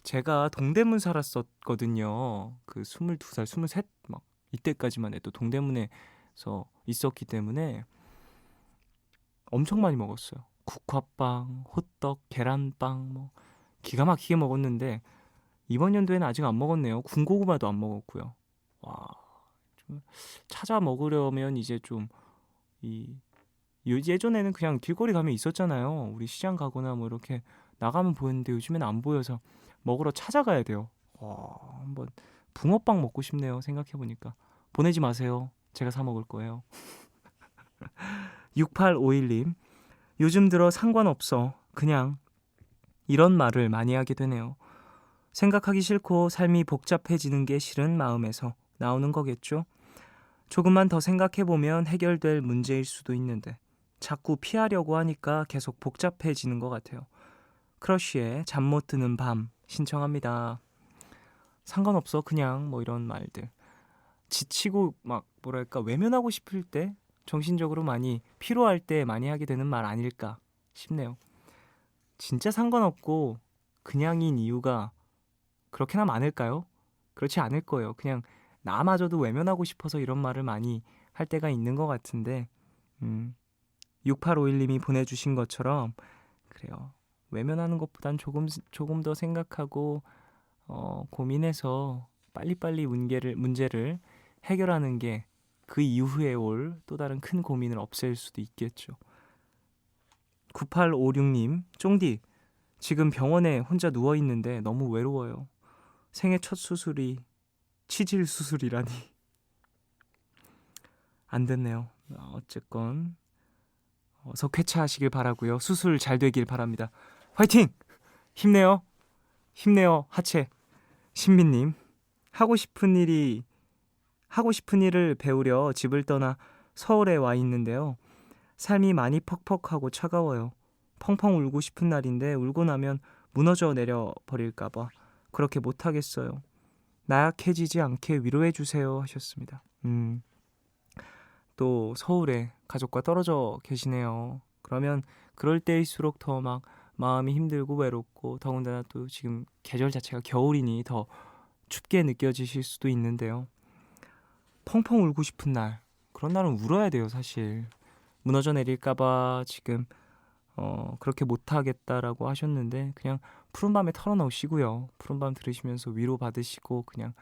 제가 동대문 살았었거든요. 그 22살, 23 막 이때까지만 해도 동대문에서 있었기 때문에 엄청 많이 먹었어요. 국화빵, 호떡, 계란빵 뭐 기가 막히게 먹었는데 이번 연도에는 아직 안 먹었네요. 군고구마도 안 먹었고요. 와, 좀 찾아 먹으려면 이제 좀 이 예전에는 그냥 길거리 가면 있었잖아요. 우리 시장 가거나 뭐 이렇게 나가면 보였는데 요즘에는 안 보여서 먹으러 찾아가야 돼요. 와, 한번 붕어빵 먹고 싶네요. 생각해 보니까. 보내지 마세요. 제가 사 먹을 거예요. 6851님, 요즘 들어 상관없어. 그냥 이런 말을 많이 하게 되네요. 생각하기 싫고 삶이 복잡해지는 게 싫은 마음에서 나오는 거겠죠? 조금만 더 생각해보면 해결될 문제일 수도 있는데 자꾸 피하려고 하니까 계속 복잡해지는 것 같아요. 크러쉬의 잠 못 드는 밤 신청합니다. 상관없어 그냥 뭐 이런 말들. 지치고 막 뭐랄까 외면하고 싶을 때 정신적으로 많이 피로할 때 많이 하게 되는 말 아닐까 싶네요. 진짜 상관없고 그냥인 이유가 그렇게나 많을까요? 그렇지 않을 거예요. 그냥 나마저도 외면하고 싶어서 이런 말을 많이 할 때가 있는 것 같은데 6851님이 보내주신 것처럼 그래요. 외면하는 것보단 조금 더 생각하고 고민해서 빨리빨리 문제를 해결하는 게 그 이후에 올 또 다른 큰 고민을 없앨 수도 있겠죠. 9856님, 쫑디 지금 병원에 혼자 누워있는데 너무 외로워요. 생애 첫 수술이 치질 수술이라니. 안 됐네요. 어쨌건 어서 쾌차하시길 바라고요. 수술 잘 되길 바랍니다. 화이팅! 힘내요. 힘내요. 하체. 신민님, 하고 싶은 일을 배우려 집을 떠나 서울에 와 있는데요. 삶이 많이 퍽퍽하고 차가워요. 펑펑 울고 싶은 날인데 울고 나면 무너져 내려 버릴까봐 그렇게 못하겠어요. 나약해지지 않게 위로해주세요 하셨습니다. 또 서울에 가족과 떨어져 계시네요. 그러면 그럴 때일수록 더 막 마음이 힘들고 외롭고 더군다나 또 지금 계절 자체가 겨울이니 더 춥게 느껴지실 수도 있는데요. 펑펑 울고 싶은 날, 그런 날은 울어야 돼요. 사실 무너져 내릴까봐 지금 그렇게 못하겠다라고 하셨는데 그냥 푸른밤에 털어놓으시고요. 푸른밤 들으시면서 위로 받으시고 그냥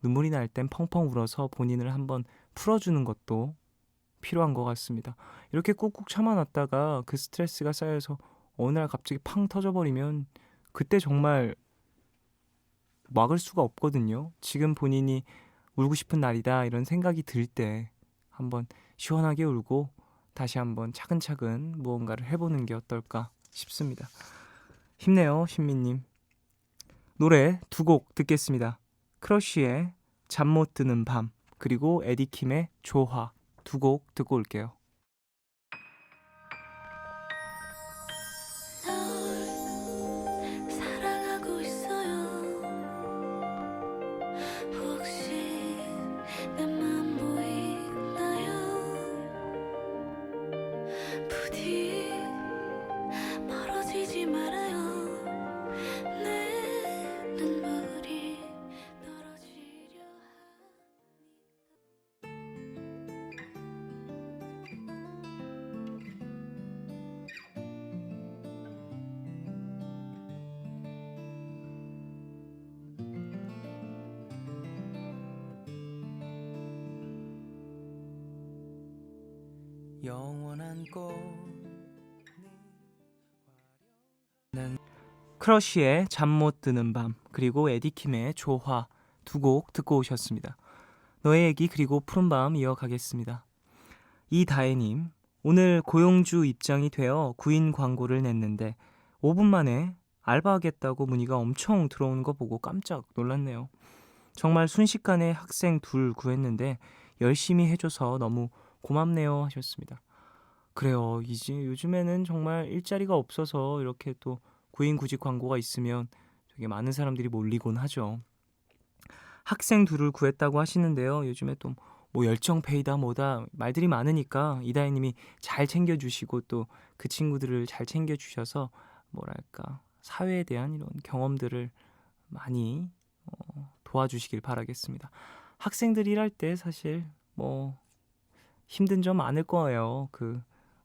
눈물이 날 땐 펑펑 울어서 본인을 한번 풀어주는 것도 필요한 것 같습니다. 이렇게 꾹꾹 참아놨다가 그 스트레스가 쌓여서 어느 날 갑자기 팡 터져버리면 그때 정말 막을 수가 없거든요. 지금 본인이 울고 싶은 날이다 이런 생각이 들 때 한번 시원하게 울고 다시 한번 차근차근 무언가를 해보는 게 어떨까 싶습니다. 힘내요, 신민님. 노래 두 곡 듣겠습니다. 크러쉬의 잠 못 드는 밤 그리고 에디킴의 조화 두 곡 듣고 올게요. 널 사랑하고 있어요. 혹시 내 맘 보이나요? 부디 멀어지지 말아요. 내 눈물이 떨어지려 영원한 꽃 크러쉬의 잠 못 드는 밤 그리고 에디킴의 조화 두 곡 듣고 오셨습니다. 너의 얘기 그리고 푸른밤 이어가겠습니다. 이다혜님, 오늘 고용주 입장이 되어 구인 광고를 냈는데 5분 만에 알바하겠다고 문의가 엄청 들어오는 거 보고 깜짝 놀랐네요. 정말 순식간에 학생 둘 구했는데 열심히 해줘서 너무 고맙네요 하셨습니다. 그래요. 이제 요즘에는 정말 일자리가 없어서 이렇게 또 구인 구직 광고가 있으면 되게 많은 사람들이 몰리곤 하죠. 학생 둘을 구했다고 하시는데요. 요즘에 또 뭐 열정페이다 뭐다 말들이 많으니까 이다희님이 잘 챙겨주시고 또 그 친구들을 잘 챙겨주셔서 뭐랄까 사회에 대한 이런 경험들을 많이 도와주시길 바라겠습니다. 학생들이 일할 때 사실 뭐 힘든 점 많을 거예요. 그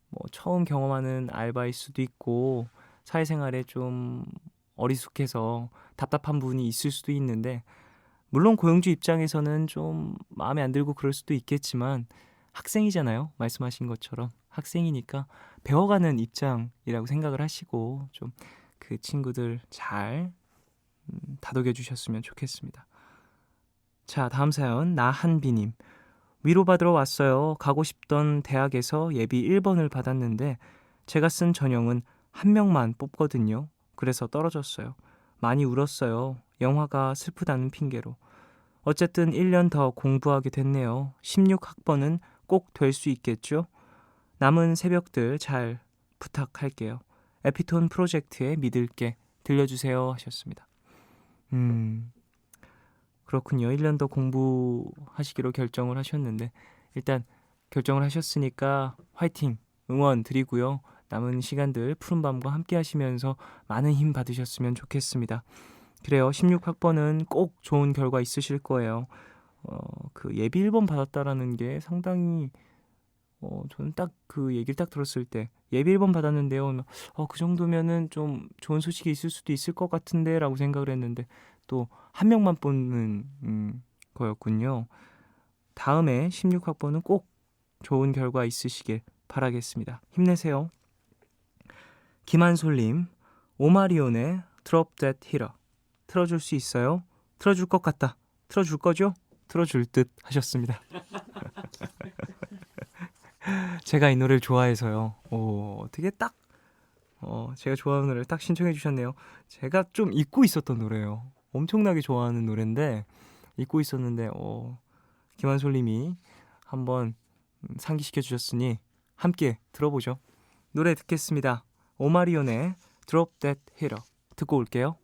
뭐 처음 경험하는 알바일 수도 있고 사회생활에 좀 어리숙해서 답답한 부분이 있을 수도 있는데 물론 고용주 입장에서는 좀 마음에 안 들고 그럴 수도 있겠지만 학생이잖아요. 말씀하신 것처럼 학생이니까 배워가는 입장이라고 생각을 하시고 좀 그 친구들 잘 다독여 주셨으면 좋겠습니다. 자, 다음 사연 나한비님. 위로받으러 왔어요. 가고 싶던 대학에서 예비 1번을 받았는데 제가 쓴 전형은 한 명만 뽑거든요. 그래서 떨어졌어요. 많이 울었어요. 영화가 슬프다는 핑계로. 어쨌든 1년 더 공부하게 됐네요. 16학번은 꼭 될 수 있겠죠? 남은 새벽들 잘 부탁할게요. 에피톤 프로젝트에 믿을게 들려주세요 하셨습니다. 그렇군요. 1년 더 공부하시기로 결정을 하셨는데 일단 결정을 하셨으니까 화이팅 응원 드리고요. 남은 시간들 푸른밤과 함께 하시면서 많은 힘 받으셨으면 좋겠습니다. 그래요. 16학번은 꼭 좋은 결과 있으실 거예요. 그 예비 1번 받았다라는 게 상당히 저는 딱 그 얘기를 딱 들었을 때 예비 1번 받았는데요. 그 정도면은 좀 좋은 소식이 있을 수도 있을 것 같은데 라고 생각을 했는데 또 한 명만 뽑는 거였군요. 다음에 16학번은 꼭 좋은 결과 있으시길 바라겠습니다. 힘내세요. 김한솔님, 오마리온의 Drop That Hitter 틀어줄 수 있어요? 틀어줄 것 같다. 틀어줄 거죠? 틀어줄 듯 하셨습니다. 제가 이 노래를 좋아해서요. 어떻게 딱 제가 좋아하는 노래를 딱 신청해 주셨네요. 제가 좀 잊고 있었던 노래예요. 엄청나게 좋아하는 노래인데 잊고 있었는데 김한솔님이 한번 상기시켜 주셨으니 함께 들어보죠. 노래 듣겠습니다. 오마리온의 Drop That Hitter 듣고 올게요.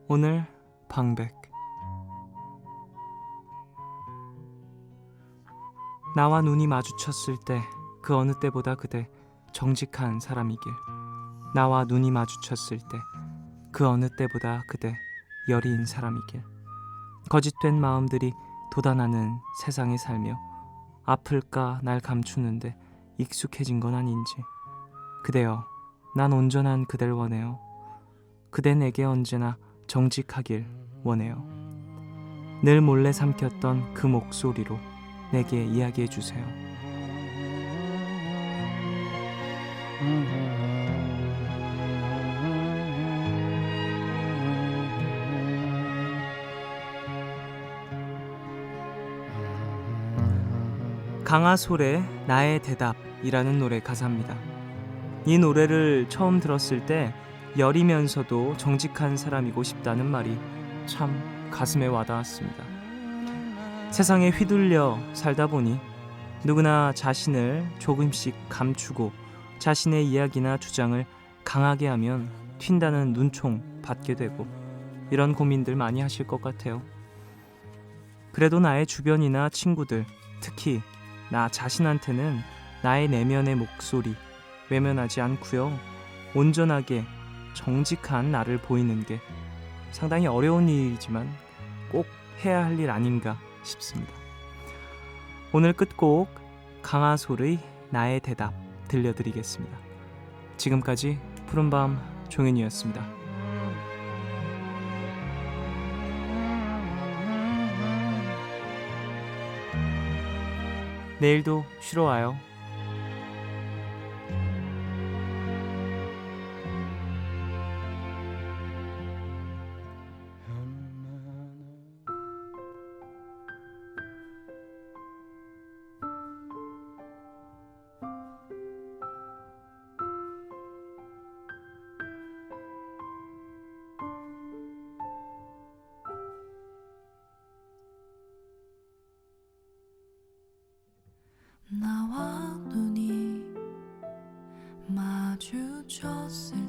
오늘 방백. 나와 눈이 마주쳤을 때 그 어느 때보다 그대 정직한 사람이길. 나와 눈이 마주쳤을 때 그 어느 때보다 그대 여리인 사람이길. 거짓된 마음들이 돋아나는 세상에 살며 아플까 날 감추는데 익숙해진 건 아닌지. 그대여, 난 온전한 그댈 원해요. 그대 내게 언제나 정직하길 원해요. 늘 몰래 삼켰던 그 목소리로 내게 이야기해 주세요. 강하솔의 나의 대답이라는 노래 가사입니다. 이 노래를 처음 들었을 때 여리면서도 정직한 사람이고 싶다는 말이 참 가슴에 와닿았습니다. 세상에 휘둘려 살다 보니 누구나 자신을 조금씩 감추고 자신의 이야기나 주장을 강하게 하면 튄다는 눈총 받게 되고 이런 고민들 많이 하실 것 같아요. 그래도 나의 주변이나 친구들, 특히 나 자신한테는 나의 내면의 목소리 외면하지 않고요. 온전하게 정직한 나를 보이는 게 상당히 어려운 일이지만 꼭 해야 할 일 아닌가 싶습니다. 오늘 끝곡 강하솔의 나의 대답 들려드리겠습니다. 지금까지 푸른밤 종현이었습니다. 내일도 쉬러 와요. 나와 눈이 마주쳤을